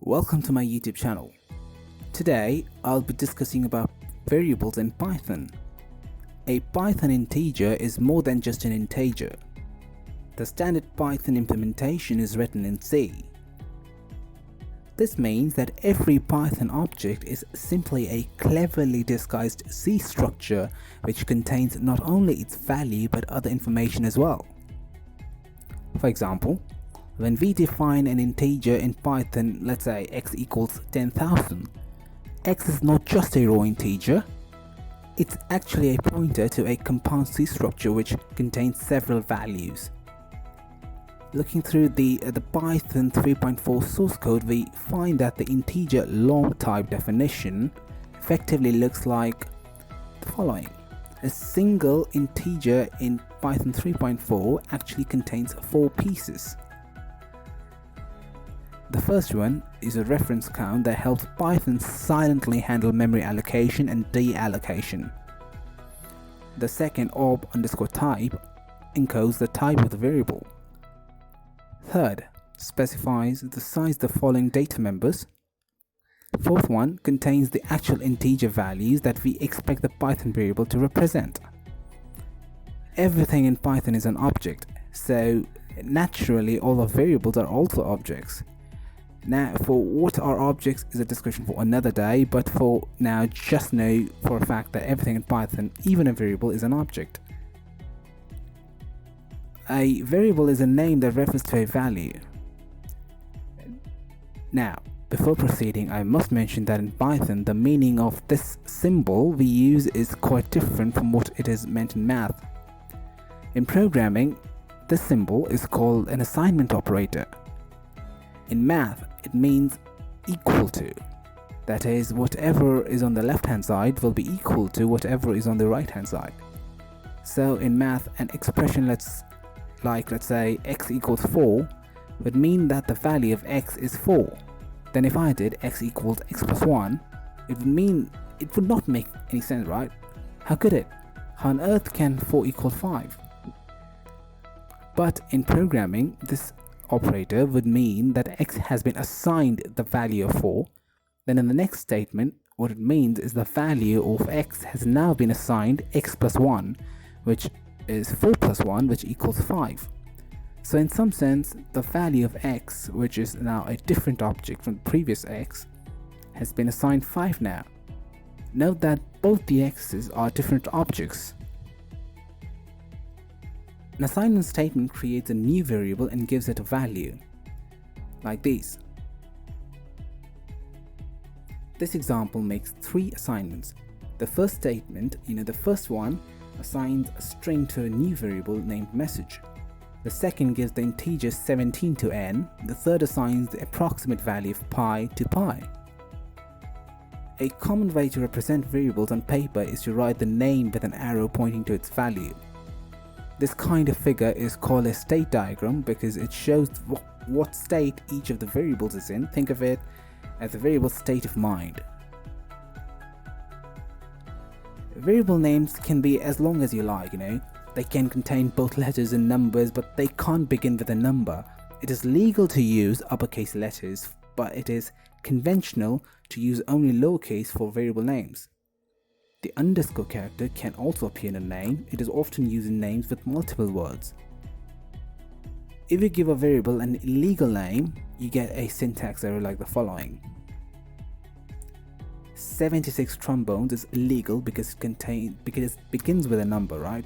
Welcome to my YouTube channel. Today I'll be discussing about variables in Python. A Python integer is more than just an integer. The standard Python implementation is written in C. This means that every Python object is simply a cleverly disguised C structure which contains not only its value but other information as well. For example, when we define an integer in Python, let's say x equals 10,000, x is not just a raw integer, it's actually a pointer to a compound C structure which contains several values. Looking through the Python 3.4 source code, we find that the integer long type definition effectively looks like the following. A single integer in Python 3.4 actually contains 4 pieces. The first one is a reference count that helps Python silently handle memory allocation and deallocation. The second ob_type encodes the type of the variable. Third, specifies the size of the following data members. Fourth one contains the actual integer values that we expect the Python variable to represent. Everything in Python is an object, so naturally all the variables are also objects. Now, for what are objects is a discussion for another day, but for now just know for a fact that everything in Python, even a variable, is an object. A variable is a name that refers to a value. Now, before proceeding, I must mention that in Python, the meaning of this symbol we use is quite different from what it is meant in math. In programming, this symbol is called an assignment operator. In math, it means equal to. That is, whatever is on the left hand side will be equal to whatever is on the right hand side. So in math, an expression let's say x equals 4 would mean that the value of x is 4. Then if I did x equals x plus 1, it would not make any sense, right? How could it? How on earth can 4 equal 5? But in programming, this operator would mean that x has been assigned the value of 4. Then in the next statement, what it means is the value of x has now been assigned x plus 1, which is 4 plus 1, which equals 5. So in some sense, the value of x, which is now a different object from the previous x, has been assigned 5 now. Note that both the x's are different objects. An assignment statement creates a new variable and gives it a value, like these. This example makes 3 assignments. The first statement, the first one, assigns a string to a new variable named message. The second gives the integer 17 to n. The third assigns the approximate value of pi to pi. A common way to represent variables on paper is to write the name with an arrow pointing to its value. This kind of figure is called a state diagram because it shows what state each of the variables is in. Think of it as a variable state of mind. Variable names can be as long as you like, They can contain both letters and numbers, but they can't begin with a number. It is legal to use uppercase letters, but it is conventional to use only lowercase for variable names. The underscore character can also appear in a name. It is often used in names with multiple words. If you give a variable an illegal name, you get a syntax error like the following. 76 trombones is illegal because it begins with a number, right?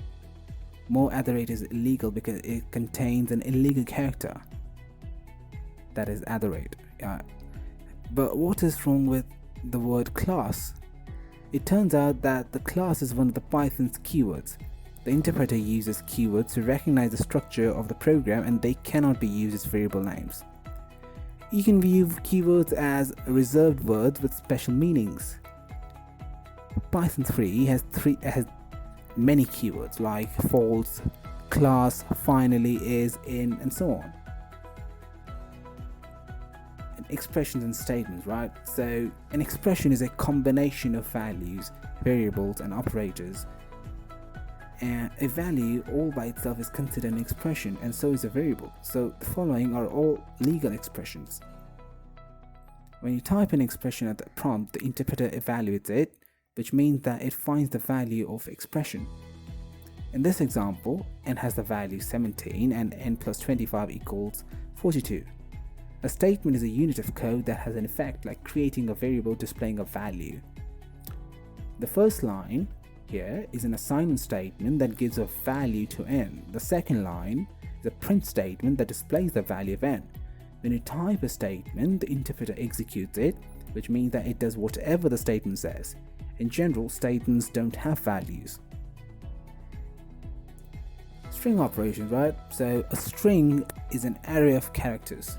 More @ is illegal because it contains an illegal character. That is @. But what is wrong with the word class? It turns out that the class is one of the Python's keywords. The interpreter uses keywords to recognize the structure of the program, and they cannot be used as variable names. You can view keywords as reserved words with special meanings. Python 3 has many keywords like false, class, finally, is, in, and so on. And expressions and statements, right? So an expression is a combination of values, variables, and operators. And a value all by itself is considered an expression, and so is a variable. So the following are all legal expressions. When you type an expression at the prompt, the interpreter evaluates it, which means that it finds the value of expression. In this example, n has the value 17 and n plus 25 equals 42. A statement is a unit of code that has an effect like creating a variable displaying a value. The first line here is an assignment statement that gives a value to n. The second line is a print statement that displays the value of n. When you type a statement, the interpreter executes it, which means that it does whatever the statement says. In general, statements don't have values. String operations, right? So a string is an array of characters.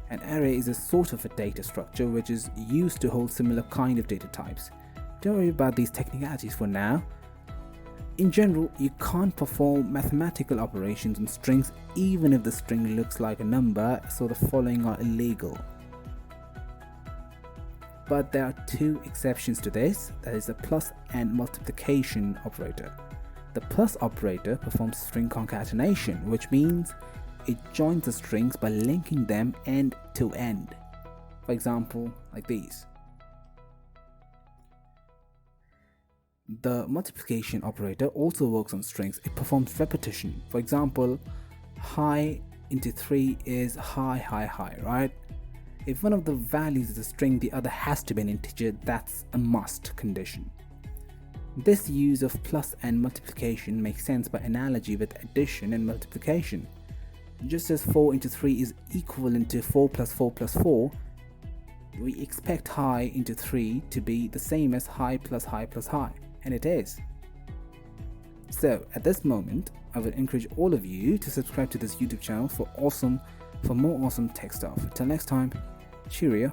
An array is a sort of a data structure which is used to hold similar kind of data types. Don't worry about these technicalities for now. In general, you can't perform mathematical operations on strings even if the string looks like a number, so the following are illegal. But there are two exceptions to this, that is the plus and multiplication operator. The plus operator performs string concatenation, which means it joins the strings by linking them end to end. For example, like these. The multiplication operator also works on strings. It performs repetition. For example, high into 3 is high, right? If one of the values is a string, the other has to be an integer. That's a must condition. This use of plus and multiplication makes sense by analogy with addition and multiplication. Just as 4 into 3 is equivalent to 4 plus 4 plus 4, we expect high into 3 to be the same as high plus high plus high, and it is. So at this moment, I would encourage all of you to subscribe to this YouTube channel for more awesome tech stuff. Till next time, cheerio.